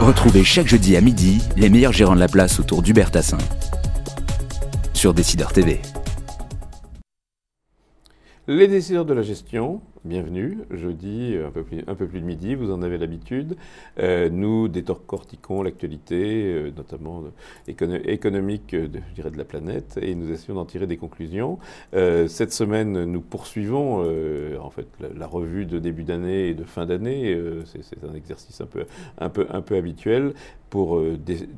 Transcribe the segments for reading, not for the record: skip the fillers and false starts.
Retrouvez chaque jeudi à midi les meilleurs gérants de la place autour d'Hubert Tassin sur Décideur TV. Les décideurs de la gestion, bienvenue. Jeudi, un peu plus de midi, vous en avez l'habitude. Nous décortiquons l'actualité, notamment économique, je dirais, de la planète, et nous essayons d'en tirer des conclusions. Cette semaine, nous poursuivons en fait la revue de début d'année et de fin d'année. C'est un exercice un peu habituel pour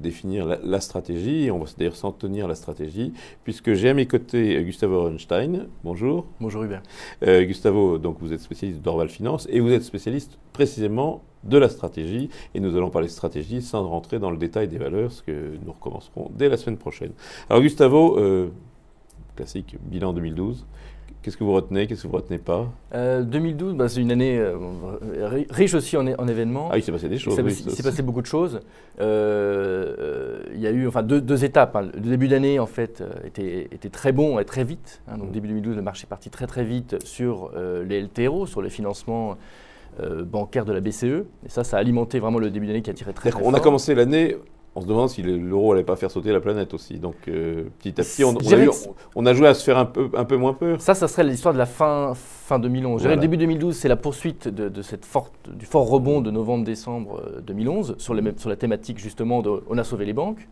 définir la stratégie. Et on va d'ailleurs s'en tenir à la stratégie, puisque j'ai à mes côtés Gustavo Hohenstein. Bonjour. Bonjour Hubert. Gustavo, donc vous êtes spécialiste d'Orval Finance et vous êtes spécialiste précisément de la stratégie. Et nous allons parler de stratégie sans rentrer dans le détail des valeurs, ce que nous recommencerons dès la semaine prochaine. Alors Gustavo, classique, bilan 2012. Qu'est-ce que vous retenez, qu'est-ce que vous ne retenez pas 2012, c'est une année riche aussi en événements. Ah, il s'est passé des choses. Il s'est passé beaucoup de choses. Il y a eu deux étapes. Le début d'année en fait était très bon et très vite. Donc début 2012, le marché est parti très vite sur les LTRO, sur les financements bancaires de la BCE. Et ça a alimenté vraiment le début d'année qui a tiré très fort. On a commencé l'année. On se demande si l'euro n'allait pas faire sauter la planète aussi. Donc, petit à petit, on a joué à se faire un peu moins peur. Ça serait l'histoire de la fin 2011. Voilà. Le début 2012, c'est la poursuite du fort rebond de novembre-décembre 2011 sur la thématique justement de on a sauvé les banques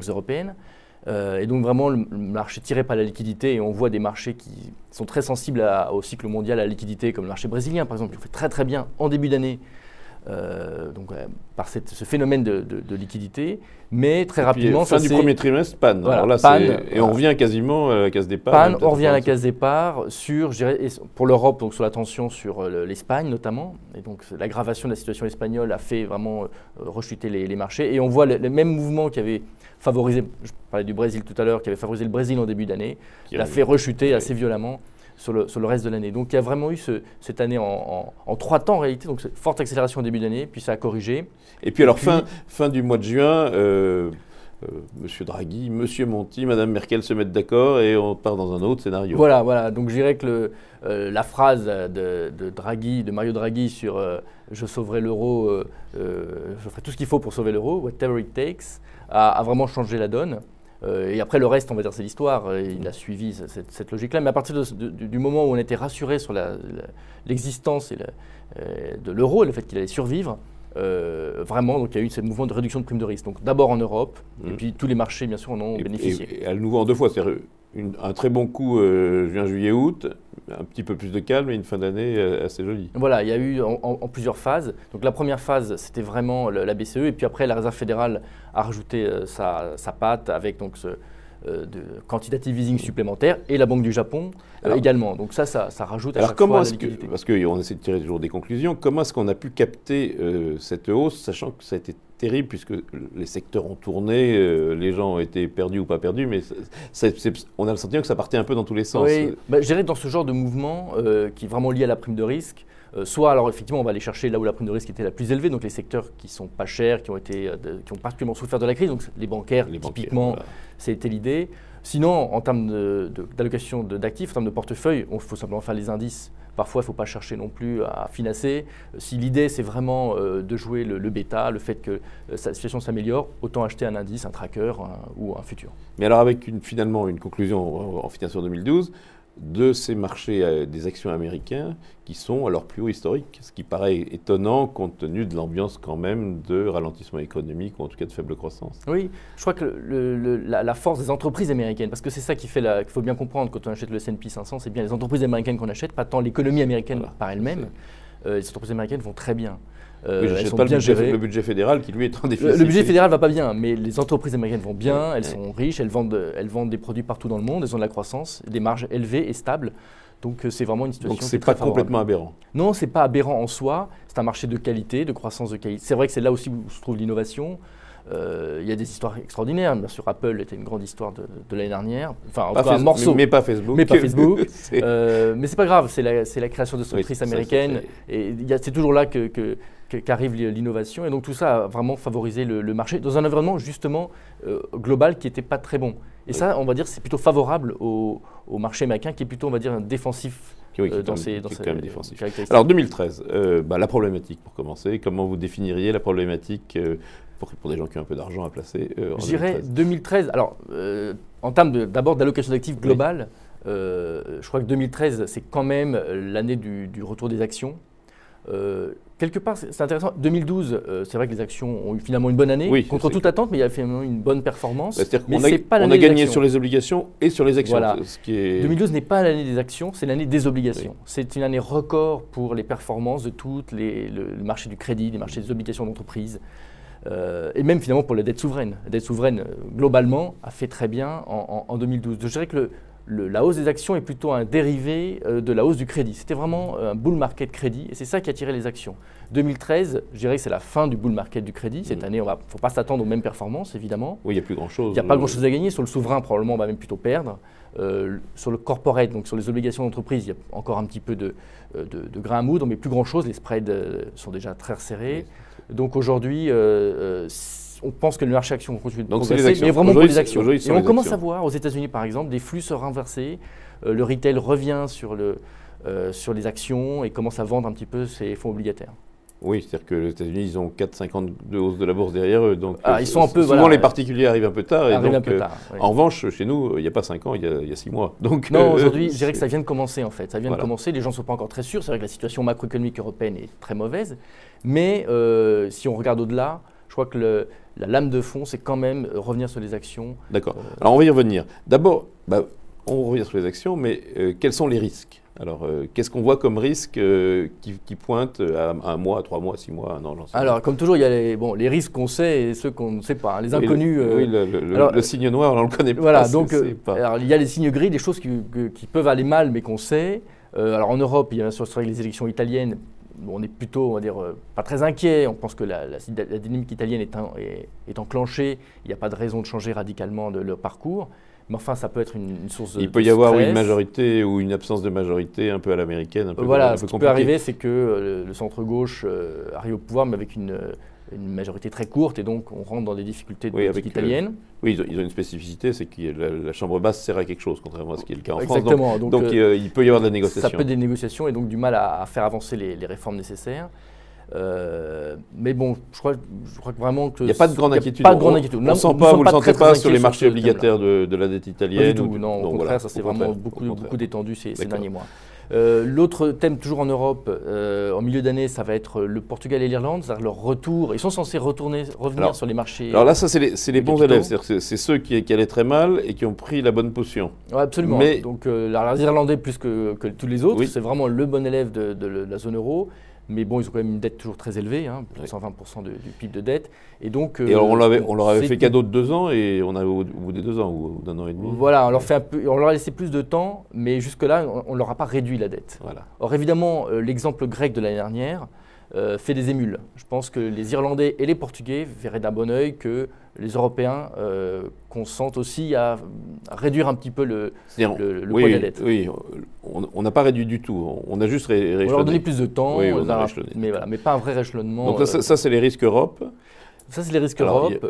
européennes. Et donc vraiment, le marché tiré par la liquidité, et on voit des marchés qui sont très sensibles au cycle mondial, à la liquidité, comme le marché brésilien par exemple, qui ont fait très bien en début d'année. Par ce phénomène de liquidité, mais très rapidement... Fin du premier trimestre, panne. Voilà, alors là, panne, et on revient quasiment à la case départ. Panne, on revient à la case départ sur, je dirais, pour l'Europe, donc sur la tension sur l'Espagne notamment, et donc l'aggravation de la situation espagnole a fait vraiment rechuter les marchés, et on voit les mêmes mouvements qui avaient favorisé, je parlais du Brésil tout à l'heure, qui avait favorisé le Brésil en début d'année, l'a fait rechuter assez violemment sur le reste de l'année. Donc il y a vraiment eu cette année en 3 temps en réalité, donc forte accélération au début d'année, puis ça a corrigé. Et puis alors fin du mois de juin, Monsieur Draghi, Monsieur Monti, Madame Merkel se mettent d'accord et on part dans un autre scénario. Voilà. Donc je dirais que la phrase de Mario Draghi sur je sauverai l'euro, je ferai tout ce qu'il faut pour sauver l'euro, whatever it takes, a vraiment changé la donne. Et après, le reste, on va dire, c'est l'histoire. Il a suivi cette logique-là. Mais à partir du moment où on était rassuré sur l'existence de l'euro et le fait qu'il allait survivre, vraiment, donc, il y a eu ce mouvement de réduction de prime de risque. Donc d'abord en Europe, et puis tous les marchés, bien sûr, en ont bénéficié. Et à nouveau en 2 fois, c'est-à-dire un très bon coup juin, juillet, août, un petit peu plus de calme et une fin d'année assez jolie. Voilà, il y a eu en plusieurs phases. Donc la première phase, c'était vraiment la BCE, et puis après, la Réserve fédérale a rajouté sa patte avec donc de quantitative easing supplémentaire, et la Banque du Japon également. Donc ça rajoute à chaque fois la liquidité. Parce qu'on essaie de tirer toujours des conclusions, comment est-ce qu'on a pu capter cette hausse, sachant que ça a été terrible puisque les secteurs ont tourné, les gens ont été perdus ou pas perdus, mais on a le sentiment que ça partait un peu dans tous les sens. Oui, je dirais que dans ce genre de mouvement qui est vraiment lié à la prime de risque, soit alors effectivement on va aller chercher là où la prime de risque était la plus élevée, donc les secteurs qui sont pas chers, qui ont particulièrement souffert de la crise, donc les bancaires typiquement, voilà. C'était l'idée. Sinon, en termes d'allocation d'actifs, en termes de portefeuille, il faut simplement faire les indices. Parfois, il ne faut pas chercher non plus à financer. Si l'idée, c'est vraiment de jouer le bêta, le fait que sa situation s'améliore, autant acheter un indice, un tracker ou un futur. Mais alors, avec finalement une conclusion en finance 2012, de ces marchés des actions américains qui sont à leur plus haut historique, ce qui paraît étonnant compte tenu de l'ambiance quand même de ralentissement économique ou en tout cas de faible croissance. Oui, je crois que la force des entreprises américaines, parce que c'est ça qu'il faut bien comprendre quand on achète le S&P 500, c'est bien les entreprises américaines qu'on achète, pas tant l'économie américaine par elle-même. Les entreprises américaines vont très bien. Oui, elles sont pas bien gérées. Le budget fédéral qui lui est en déficit. Le budget fédéral va pas bien, mais les entreprises américaines vont bien, elles sont riches, elles vendent des produits partout dans le monde, elles ont de la croissance, des marges élevées et stables. Donc c'est vraiment une situation. Donc c'est pas complètement aberrant. Non, c'est pas aberrant en soi. C'est un marché de qualité, de croissance de qualité. C'est vrai que c'est là aussi où se trouve l'innovation. Il y a des histoires extraordinaires. Bien sûr, Apple était une grande histoire de l'année dernière. Enfin, en tout cas, un morceau. Mais pas Facebook. Mais pas Facebook. Mais c'est pas grave. C'est la création de entreprises américaines. Et c'est toujours là qu'arrive l'innovation. Et donc tout ça a vraiment favorisé le marché dans un environnement justement global qui n'était pas très bon. Et ça, on va dire, c'est plutôt favorable au marché américain qui est plutôt, on va dire, défensif. Dans ces caractéristiques. Alors 2013, la problématique pour commencer, comment vous définiriez la problématique pour des gens qui ont un peu d'argent à placer en Je dirais 2013. 2013. Alors, en termes d'abord d'allocation d'actifs globale, je crois que 2013, c'est quand même l'année du retour des actions. Quelque part, c'est intéressant. 2012, c'est vrai que les actions ont eu finalement une bonne année, Oui, contre toute attente, mais il y a finalement une bonne performance. C'est-à-dire mais qu'on c'est pas on l'année a des gagné actions. sur les obligations et sur les actions. Voilà. Ce qui est... 2012 n'est pas l'année des actions, c'est l'année des obligations. Oui. C'est une année record pour les performances de toutes le marché du crédit, les marchés des obligations d'entreprise, et même finalement pour la dette souveraine. La dette souveraine, globalement, a fait très bien en 2012. Je dirais que la hausse des actions est plutôt un dérivé de la hausse du crédit. C'était vraiment un bull market crédit, et c'est ça qui a tiré les actions. 2013, je dirais que c'est la fin du bull market du crédit. Cette année, il ne faut pas s'attendre aux mêmes performances, évidemment. Oui, il n'y a plus grand-chose. Il n'y a pas grand-chose à gagner. Sur le souverain, probablement, on va même plutôt perdre. Sur le corporate, donc sur les obligations d'entreprise, il y a encore un petit peu de grain à moudre, mais plus grand-chose. Les spreads sont déjà très resserrés. Oui. Donc aujourd'hui, on pense que le marché action continue de Donc c'est les progresser, actions. mais vraiment pour les actions. Aujourd'hui, Et on commence à voir aux États-Unis, par exemple, des flux se renverser. Le retail revient sur les actions et commence à vendre un petit peu ses fonds obligataires. Oui, c'est-à-dire que les États-Unis, ils ont 4-5 ans de hausse de la bourse derrière eux. Donc, ils sont un peu, souvent, voilà, les particuliers arrivent un peu tard. Arrivent donc, un peu tard, oui. En revanche, chez nous, il n'y a pas 5 ans, il y a 6 mois. Donc, non, aujourd'hui, je dirais que ça vient de commencer, en fait. Ça vient Voilà. de commencer. Les gens ne sont pas encore très sûrs. C'est vrai que la situation macroéconomique européenne est très mauvaise. Mais si on regarde au-delà, je crois que la lame de fond, c'est quand même revenir sur les actions. D'accord. Alors, on va y revenir. D'abord, on revient sur les actions, mais quels sont les risques? Alors, qu'est-ce qu'on voit comme risque qui pointe à 1 mois, à 3 mois, 6 mois, 1 an, j'en sais rien. Alors, comme toujours, il y a les risques qu'on sait et ceux qu'on ne sait pas. Les inconnus. Oui, le signe noir, on ne le connaît pas. Voilà, donc pas... alors, il y a les signes gris, des choses qui peuvent aller mal, mais qu'on sait. Alors, en Europe, il y a bien sûr les élections italiennes. On est plutôt, on va dire, pas très inquiet. On pense que la dynamique italienne est enclenchée. Il n'y a pas de raison de changer radicalement de leur parcours. Mais enfin, ça peut être une source de Il peut y avoir stress. une majorité ou une absence de majorité un peu à l'américaine, un peu Voilà, un peu ce qui compliqué. peut arriver, c'est que le centre-gauche arrive au pouvoir, mais avec une majorité très courte, et donc on rentre dans des difficultés de politique italienne. Oui, ils ont une spécificité, c'est que la Chambre basse sert à quelque chose, contrairement à ce qui est le cas en France. Exactement. Donc il peut y avoir de la négociation. Ça peut être des négociations et donc du mal à faire avancer les réformes nécessaires. Mais bon, je crois que vraiment que il n'y a pas de grande inquiétude. On ne sent pas, vous ne le sentez pas sur les marchés obligataires de la dette italienne. Pas du tout, non. Au contraire, voilà, ça s'est vraiment beaucoup détendu ces derniers mois. L'autre thème, toujours en Europe, en milieu d'année, ça va être le Portugal et l'Irlande, c'est-à-dire leur retour. Ils sont censés revenir sur les marchés. Alors là, ça, c'est les bons élèves, c'est ceux qui allaient très mal et qui ont pris la bonne potion. Ouais, absolument. Mais, donc, les Irlandais plus que tous les autres, oui. c'est vraiment le bon élève de la zone euro. Mais bon, ils ont quand même une dette toujours très élevée, 120% du PIB de dette. Et donc, alors on leur avait fait cadeau de 2 ans et on arrive au bout des 2 ans ou d'un an et demi. Voilà, on leur a laissé plus de temps, mais jusque-là, on ne leur a pas réduit la dette. Voilà. Or évidemment, l'exemple grec de l'année dernière fait des émules. Je pense que les Irlandais et les Portugais verraient d'un bon œil que les Européens consentent aussi à réduire un petit peu le poids de la dette. Oui, on n'a pas réduit du tout, on a juste rééchelonné. On leur a donné plus de temps, oui, on a rééchelonné. Mais pas un vrai rééchelonnement. Donc ça c'est les risques Europe. Ça, c'est les risques Europe.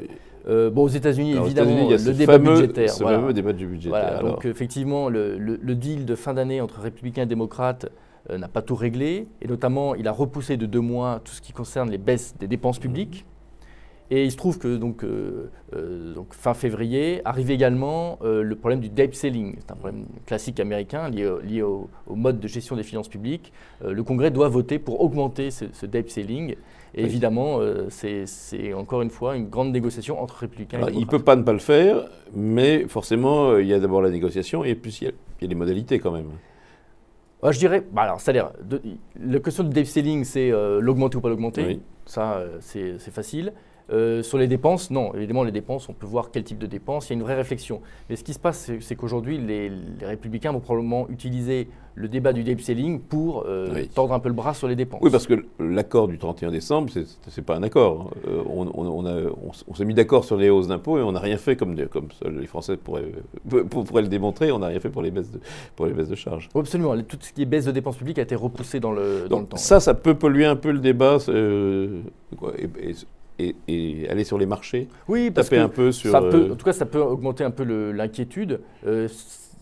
Aux États-Unis, évidemment, il y a le débat budgétaire. Ce fameux débat du budgétaire. Voilà, donc effectivement, le deal de fin d'année entre républicains et démocrates n'a pas tout réglé, et notamment il a repoussé de 2 mois tout ce qui concerne les baisses des dépenses publiques. Et il se trouve que donc fin février arrive également le problème du debt ceiling. C'est un problème classique américain lié au mode de gestion des finances publiques. Le Congrès doit voter pour augmenter ce debt ceiling. Et évidemment, c'est encore une fois une grande négociation entre républicains et démocrates. Il ne peut pas ne pas le faire, mais forcément, il y a d'abord la négociation et puis il y a les modalités quand même. Je dirais, c'est-à-dire, la question du debt ceiling, c'est l'augmenter ou pas l'augmenter. Oui. Ça, c'est facile. Sur les dépenses, non. Évidemment, les dépenses, on peut voir quel type de dépenses. Il y a une vraie réflexion. Mais ce qui se passe, c'est qu'aujourd'hui, les républicains vont probablement utiliser le débat du debt ceiling pour tordre un peu le bras sur les dépenses. Oui, parce que l'accord du 31 décembre, c'est pas un accord. On s'est mis d'accord sur les hausses d'impôts et on n'a rien fait comme les Français pourraient le démontrer. On n'a rien fait pour les baisses de charges. Oui, absolument. Tout ce qui est baisse de dépenses publiques a été repoussé dans le temps. Ça peut polluer un peu le débat. Et aller sur les marchés, oui, parce taper que un peu sur... en tout cas, ça peut augmenter un peu l'inquiétude.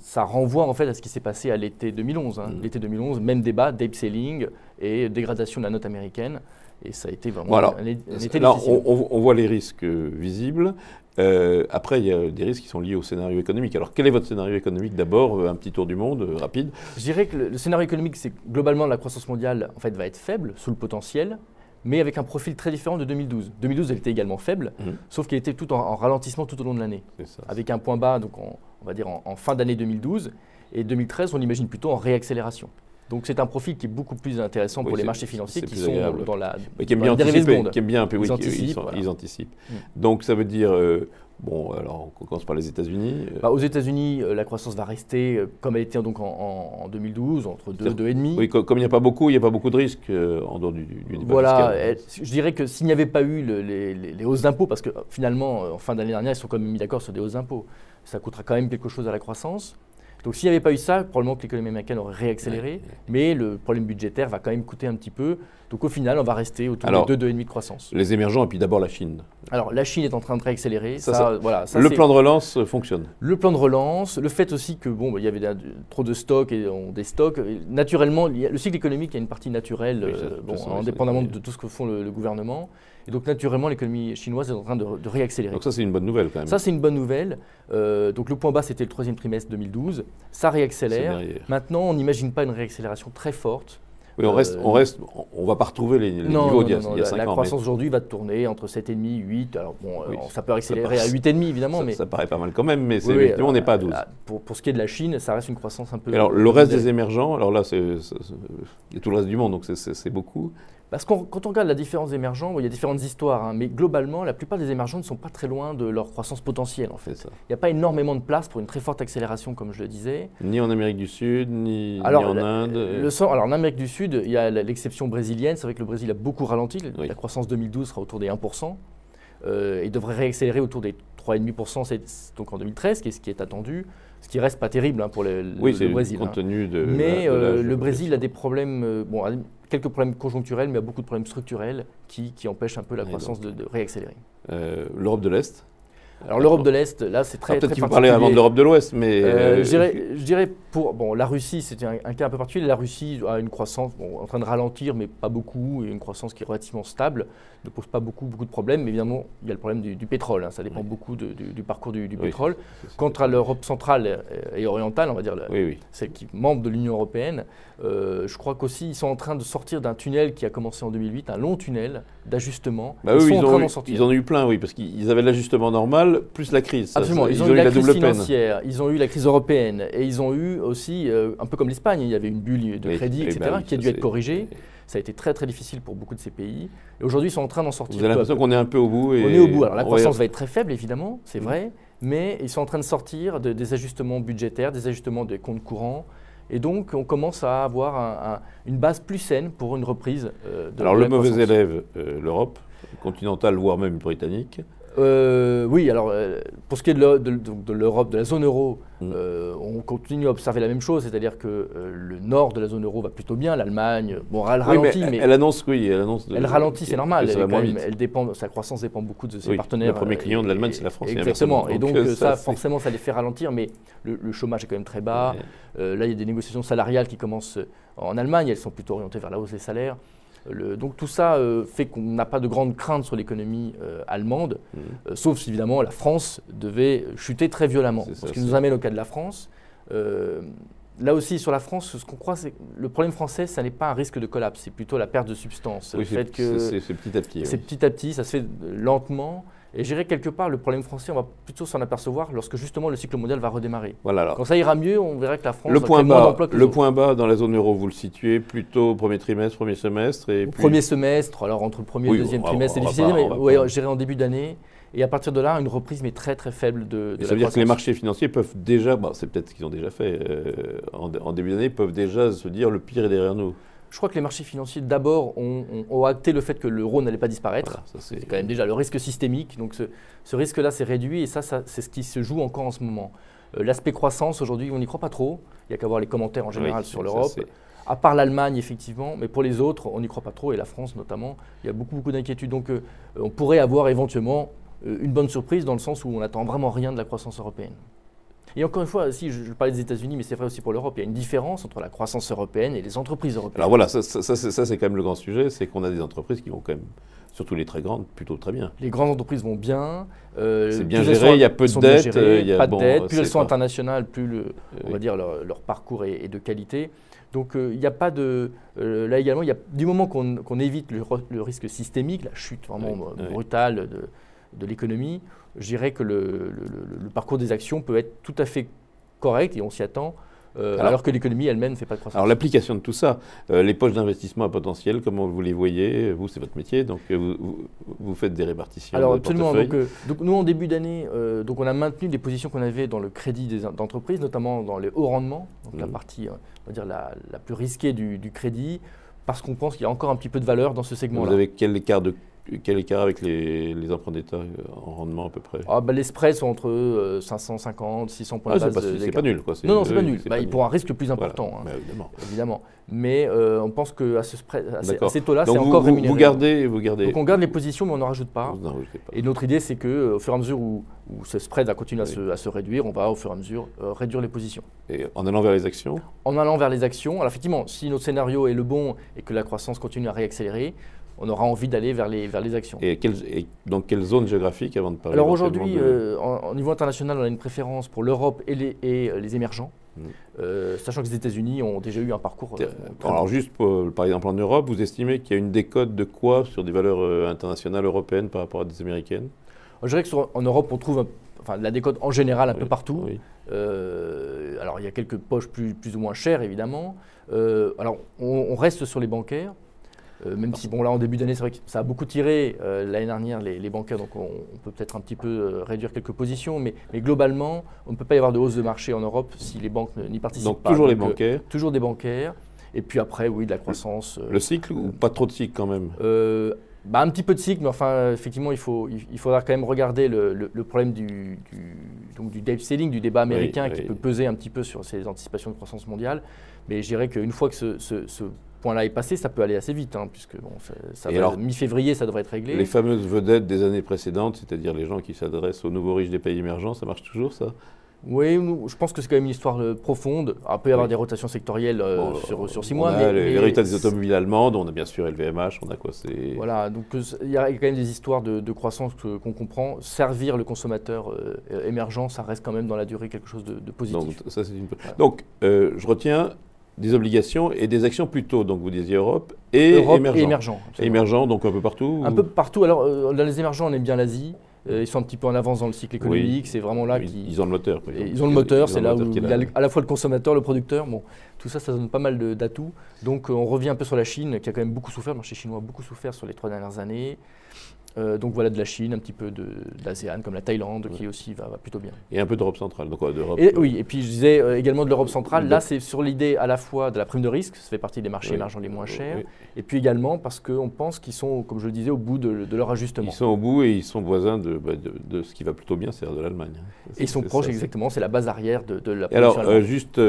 ça renvoie en fait à ce qui s'est passé à l'été 2011. L'été 2011, même débat, debt ceiling et dégradation de la note américaine. Et ça a été vraiment un été là, difficile. on voit les risques visibles. Après, il y a des risques qui sont liés au scénario économique. Alors, quel est votre scénario économique d'abord? Un petit tour du monde rapide. Je dirais que le scénario économique, c'est que globalement la croissance mondiale en fait, va être faible, sous le potentiel, mais avec un profil très différent de 2012. 2012, elle était également faible, sauf qu'elle était tout en ralentissement tout au long de l'année. Avec un point bas, donc on va dire en fin d'année 2012, et 2013, on l'imagine plutôt en réaccélération. Donc c'est un profil qui est beaucoup plus intéressant pour les marchés financiers qui sont dans la dérivée seconde. Qui aiment bien un peu, ils anticipent. Donc ça veut dire, alors on commence par les États-Unis. Aux États-Unis, la croissance va rester comme elle était donc en 2012, entre 2 et 2,5. Oui, comme il n'y a pas beaucoup de risques en dehors du débat voilà, fiscal. je dirais que s'il n'y avait pas eu les hausses d'impôts, parce que finalement, en fin d'année dernière, ils sont quand même mis d'accord sur des hausses d'impôts, ça coûtera quand même quelque chose à la croissance. Donc s'il n'y avait pas eu ça, probablement que l'économie américaine aurait réaccéléré, mais le problème budgétaire va quand même coûter un petit peu. Donc au final, on va rester autour de 2,5 de croissance. Les émergents, et puis d'abord la Chine. Alors la Chine est en train de réaccélérer. Le plan de relance fonctionne. Le plan de relance, le fait aussi que il y avait trop de stocks et on déstocke. Naturellement, le cycle économique, il y a une partie naturelle, indépendamment de tout ce que font le gouvernement. Et donc naturellement, l'économie chinoise est en train de réaccélérer. Donc ça, c'est une bonne nouvelle quand même. Ça, c'est une bonne nouvelle. Donc le point bas, c'était le troisième trimestre 2012. Ça réaccélère. Maintenant, on n'imagine pas une réaccélération très forte. Oui, on ne va pas retrouver les niveaux d'il y a 5 ans. La croissance aujourd'hui va tourner entre 7,5 et 8. Alors ça peut accélérer à 8,5 évidemment. Ça paraît pas mal quand même, mais effectivement, on n'est pas à 12. Pour ce qui est de la Chine, ça reste une croissance un peu... Alors le reste des émergents, alors là, il y a tout le reste du monde, donc c'est beaucoup. Parce que quand on regarde la différence des émergents, il y a différentes histoires, mais globalement, la plupart des émergents ne sont pas très loin de leur croissance potentielle en fait. Il n'y a pas énormément de place pour une très forte accélération, comme je le disais. Ni en Amérique du Sud, ni en Inde. Alors en Amérique du Sud, il y a l'exception brésilienne. C'est vrai que le Brésil a beaucoup ralenti. La croissance 2012 sera autour des 1%. Il devrait réaccélérer autour des 3,5% donc en 2013, ce qui est attendu. Ce qui reste pas terrible pour le Brésil. Compte tenu de le Brésil a des problèmes, quelques problèmes conjoncturels, mais a beaucoup de problèmes structurels qui empêchent un peu la croissance de réaccélérer. L'Europe de l'Est. Alors l'Europe de l'Est, là c'est très peut-être qu'il faut parler avant de l'Europe de l'Ouest, mais... je dirais pour la Russie, c'était un cas un peu particulier. La Russie a une croissance en train de ralentir, mais pas beaucoup, et une croissance qui est relativement stable, ne pose pas beaucoup de problèmes. Mais évidemment, il y a le problème du pétrole, ça dépend beaucoup du parcours du pétrole. Quant à l'Europe centrale et orientale, on va dire celle qui est membre de l'Union européenne, je crois qu'aussi ils sont en train de sortir d'un tunnel qui a commencé en 2008, un long tunnel d'ajustement. Ils en ont eu plein, oui, parce qu'ils avaient l'ajustement normal plus la crise. Absolument, ils ont eu la crise financière, ils ont eu la crise européenne et ils ont eu aussi, un peu comme l'Espagne, il y avait une bulle de crédit, etc., qui a dû être corrigée. Ça a été très très difficile pour beaucoup de ces pays. Et aujourd'hui, ils sont en train d'en sortir. Vous avez l'impression qu'on est un peu au bout. On est au bout. Alors la croissance va être très faible, évidemment, c'est vrai, mais ils sont en train de sortir des ajustements budgétaires, des ajustements des comptes courants. Et donc, on commence à avoir une base plus saine pour une reprise de Alors, le mauvais élève, l'Europe continentale, voire même britannique. Oui, alors pour ce qui est de l'Europe, de la zone euro, on continue à observer la même chose, c'est-à-dire que le nord de la zone euro va plutôt bien, l'Allemagne, elle ralentit, mais elle annonce, elle ralentit, c'est normal. Sa croissance dépend beaucoup de ses partenaires. Le premier client de l'Allemagne, c'est la France. Exactement, et donc ça, forcément, ça les fait ralentir, mais le chômage est quand même très bas. Là, il y a des négociations salariales qui commencent en Allemagne, elles sont plutôt orientées vers la hausse des salaires. Donc tout ça fait qu'on n'a pas de grande crainte sur l'économie allemande, sauf si évidemment la France devait chuter très violemment. Ce qui nous amène au cas de la France. Là aussi, sur la France, ce qu'on croit, c'est que le problème français, ça n'est pas un risque de collapse, c'est plutôt la perte de substance. Oui, c'est petit à petit. C'est petit à petit, ça se fait lentement. Et je dirais quelque part, le problème français, on va plutôt s'en apercevoir lorsque justement le cycle mondial va redémarrer. Voilà, quand ça ira mieux, on verra que la France va créer moins d'emplois que les autres. Le point bas dans la zone euro, vous le situez plutôt premier trimestre, premier semestre Premier semestre, alors entre le premier et le deuxième trimestre, c'est difficile, mais je dirais en début d'année. Et à partir de là, une reprise mais très très faible de la croissance. Ça veut dire que les marchés financiers peuvent déjà, c'est peut-être ce qu'ils ont déjà fait, en début d'année, peuvent déjà se dire le pire est derrière nous. Je crois que les marchés financiers, d'abord, ont acté le fait que l'euro n'allait pas disparaître. Voilà, c'est quand même déjà le risque systémique. Donc ce risque-là s'est réduit et ça c'est ce qui se joue encore en ce moment. L'aspect croissance, aujourd'hui, on n'y croit pas trop. Il n'y a qu'à voir les commentaires en général sur l'Europe. À part l'Allemagne, effectivement, mais pour les autres, on n'y croit pas trop. Et la France, notamment, il y a beaucoup d'inquiétudes. Donc on pourrait avoir éventuellement une bonne surprise dans le sens où on n'attend vraiment rien de la croissance européenne. Et encore une fois, si je parlais des États-Unis, mais c'est vrai aussi pour l'Europe, il y a une différence entre la croissance européenne et les entreprises européennes. Alors voilà, ça c'est quand même le grand sujet, c'est qu'on a des entreprises qui vont quand même, surtout les très grandes, plutôt très bien. Les grandes entreprises vont bien. C'est bien géré, il y a peu de dettes. Pas de dettes. Plus elles sont internationales, plus on va dire leur parcours est de qualité. Donc il n'y a pas de... là également, du moment qu'on évite le risque systémique, la chute vraiment brutale de l'économie, je dirais que le parcours des actions peut être tout à fait correct et on s'y attend. Alors que l'économie elle-même ne fait pas de croissance. Alors l'application de tout ça, les poches d'investissement à potentiel, comment vous les voyez? Vous, c'est votre métier, donc vous faites des répartitions. Alors absolument. Donc nous, en début d'année, on a maintenu les positions qu'on avait dans le crédit d'entreprise, notamment dans les hauts rendements, donc la partie, on va dire la plus risquée du crédit, parce qu'on pense qu'il y a encore un petit peu de valeur dans ce segment-là. Vous avez quel écart avec les emprunts d'État en rendement à peu près? Les spreads sont entre 550, 600 points de base. C'est pas nul, quoi. Non, c'est pas nul. Pour un risque plus important, voilà. évidemment. Mais on pense qu'à ces taux-là, c'est encore rémunéré. Vous gardez. Donc on garde les positions, mais on n'en rajoute pas. Vous n'en rajoutez pas. Et notre idée, c'est qu'au fur et à mesure où ce spread va continuer à se réduire, on va au fur et à mesure réduire les positions. Et en allant vers les actions? En allant vers les actions. Alors effectivement, si notre scénario est le bon et que la croissance continue à réaccélérer, on aura envie d'aller vers les actions. Et dans quelle zone géographique avant de parler? Alors aujourd'hui, au niveau international, on a une préférence pour l'Europe et les émergents, sachant que les États-Unis ont déjà eu un parcours alors juste, par exemple en Europe, vous estimez qu'il y a une décote de quoi sur des valeurs internationales européennes par rapport à des américaines? Je dirais qu'en Europe, on trouve de la décote en général un peu partout. Oui. Alors il y a quelques poches plus ou moins chères, évidemment. Alors on reste sur les bancaires. Même si, là, en début d'année, c'est vrai que ça a beaucoup tiré l'année dernière, les bancaires, donc on peut peut-être un petit peu réduire quelques positions, mais globalement, on ne peut pas y avoir de hausse de marché en Europe si les banques n'y participent donc, pas. Toujours les bancaires. Toujours des bancaires. Et puis après, oui, de la croissance. Le cycle ou pas trop de cycle quand même? Un petit peu de cycle, mais enfin, effectivement, il faudra quand même regarder le problème du debt ceiling, du débat américain qui peut peser un petit peu sur ces anticipations de croissance mondiale. Mais je dirais qu'une fois que ce point-là est passé, ça peut aller assez vite, puisque mi-février, ça devrait être réglé. Les fameuses vedettes des années précédentes, c'est-à-dire les gens qui s'adressent aux nouveaux riches des pays émergents, ça marche toujours, ça? Oui, je pense que c'est quand même une histoire profonde. Il peut y avoir des rotations sectorielles sur 6 mois. Les résultats des automobiles allemandes, on a bien sûr LVMH, on a quoi? Voilà, donc il y a quand même des histoires de croissance qu'on comprend. Servir le consommateur émergent, ça reste quand même dans la durée quelque chose de positif. Donc, ça, c'est donc je retiens des obligations et des actions plutôt, donc vous disiez Europe et émergents. Émergents, donc un peu partout? Un peu partout. Alors, dans les émergents, on aime bien l'Asie. Ils sont un petit peu en avance dans le cycle économique, c'est vraiment là qu'ils ont le moteur. Ils ont le moteur, c'est là où il y a à la fois le consommateur, le producteur. Bon, tout ça, ça donne pas mal d'atouts. Donc on revient un peu sur la Chine, qui a quand même beaucoup souffert, le marché chinois a beaucoup souffert sur les 3 dernières années. Donc voilà, de la Chine, un petit peu d'ASEAN, comme la Thaïlande, qui aussi va plutôt bien. Et un peu d'Europe centrale. Donc, oui, et puis je disais également de l'Europe centrale. Là, c'est sur l'idée à la fois de la prime de risque, ça fait partie des marchés émergents les moins chers, et puis également parce qu'on pense qu'ils sont, comme je le disais, au bout de leur ajustement. Ils sont au bout et ils sont voisins de ce qui va plutôt bien, c'est-à-dire de l'Allemagne. Et ils sont proches, exactement, c'est la base arrière de la production allemande. Alors, juste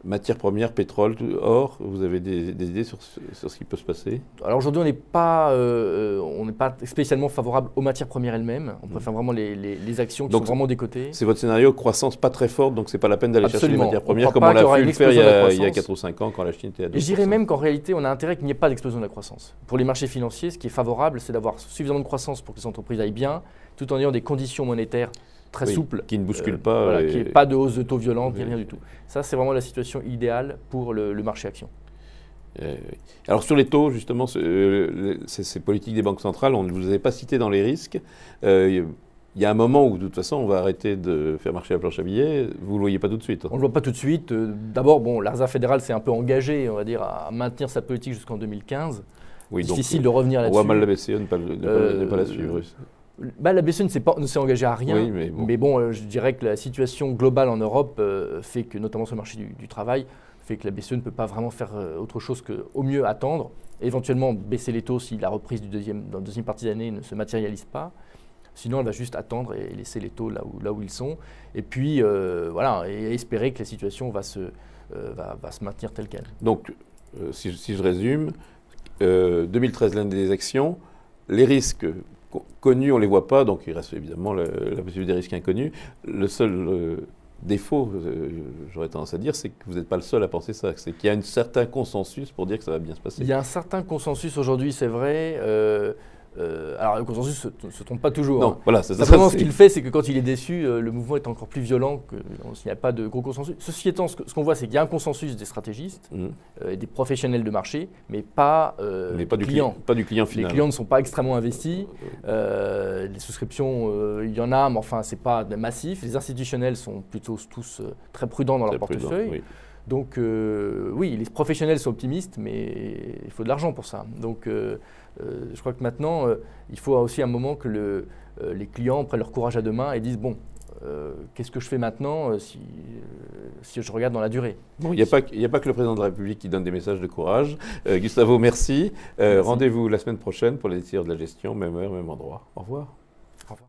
matières premières, pétrole, or, vous avez des idées sur ce qui peut se passer? Alors aujourd'hui, on n'est pas spécialement favorable aux matières premières elles-mêmes. On préfère vraiment les actions qui sont vraiment décotées. C'est votre scénario, croissance pas très forte, donc c'est pas la peine d'aller chercher les matières premières comme on l'a pu le faire il y a 4 ou 5 ans quand la Chine était à 2%. Et je dirais même qu'en réalité, on a intérêt qu'il n'y ait pas d'explosion de la croissance. Pour les marchés financiers, ce qui est favorable, c'est d'avoir suffisamment de croissance pour que les entreprises aillent bien, tout en ayant des conditions monétaires très souple. Qui ne bouscule pas. Voilà, qui n'y ait pas de hausse de taux violente, ni rien du tout. Ça, c'est vraiment la situation idéale pour le marché action. Alors sur les taux, justement, ces politiques des banques centrales, on ne vous avait pas cité dans les risques. Il y a un moment où, de toute façon, on va arrêter de faire marcher la planche à billets. Vous ne le voyez pas tout de suite? On ne le voit pas tout de suite. D'abord, la Réserve fédérale s'est un peu engagée, on va dire, à maintenir sa politique jusqu'en 2015. Oui, difficile de revenir là-dessus. On voit mal la BCE ne pas la suivre. La BCE ne s'est engagée à rien, mais bon, je dirais que la situation globale en Europe fait que, notamment sur le marché du travail, fait que la BCE ne peut pas vraiment faire autre chose qu'au mieux attendre, et éventuellement baisser les taux si la reprise dans la deuxième partie d'année ne se matérialise pas. Sinon, elle va juste attendre et laisser les taux là où ils sont, et puis et espérer que la situation va se maintenir telle qu'elle. Donc, si je résume, 2013, l'année des actions, les risques connus, on ne les voit pas, donc il reste évidemment la possibilité des risques inconnus. Le seul défaut, j'aurais tendance à dire, c'est que vous n'êtes pas le seul à penser ça. C'est qu'il y a un certain consensus pour dire que ça va bien se passer. Il y a un certain consensus aujourd'hui, c'est vrai. Alors le consensus ne se trompe pas toujours. Non, hein. voilà, c'est ça. Simplement, ce qu'il fait, c'est que quand il est déçu, le mouvement est encore plus violent s'il n'y a pas de gros consensus. Ceci étant, ce qu'on voit, c'est qu'il y a un consensus des stratégistes et des professionnels de marché, mais pas du clients. Pas du client final. Les clients ne sont pas extrêmement investis. Les souscriptions, il y en a, mais enfin, ce n'est pas massif. Les institutionnels sont plutôt tous très prudents dans leur portefeuille. Oui. Donc oui, les professionnels sont optimistes, mais il faut de l'argent pour ça. Donc je crois que maintenant, il faut aussi un moment que les clients prennent leur courage à deux mains et disent, bon, qu'est-ce que je fais maintenant si je regarde dans la durée? Bon, il n'y a pas que le président de la République qui donne des messages de courage. Gustavo, merci. Rendez-vous la semaine prochaine pour les décideurs de la gestion, même heure, même endroit. Au revoir. Au revoir.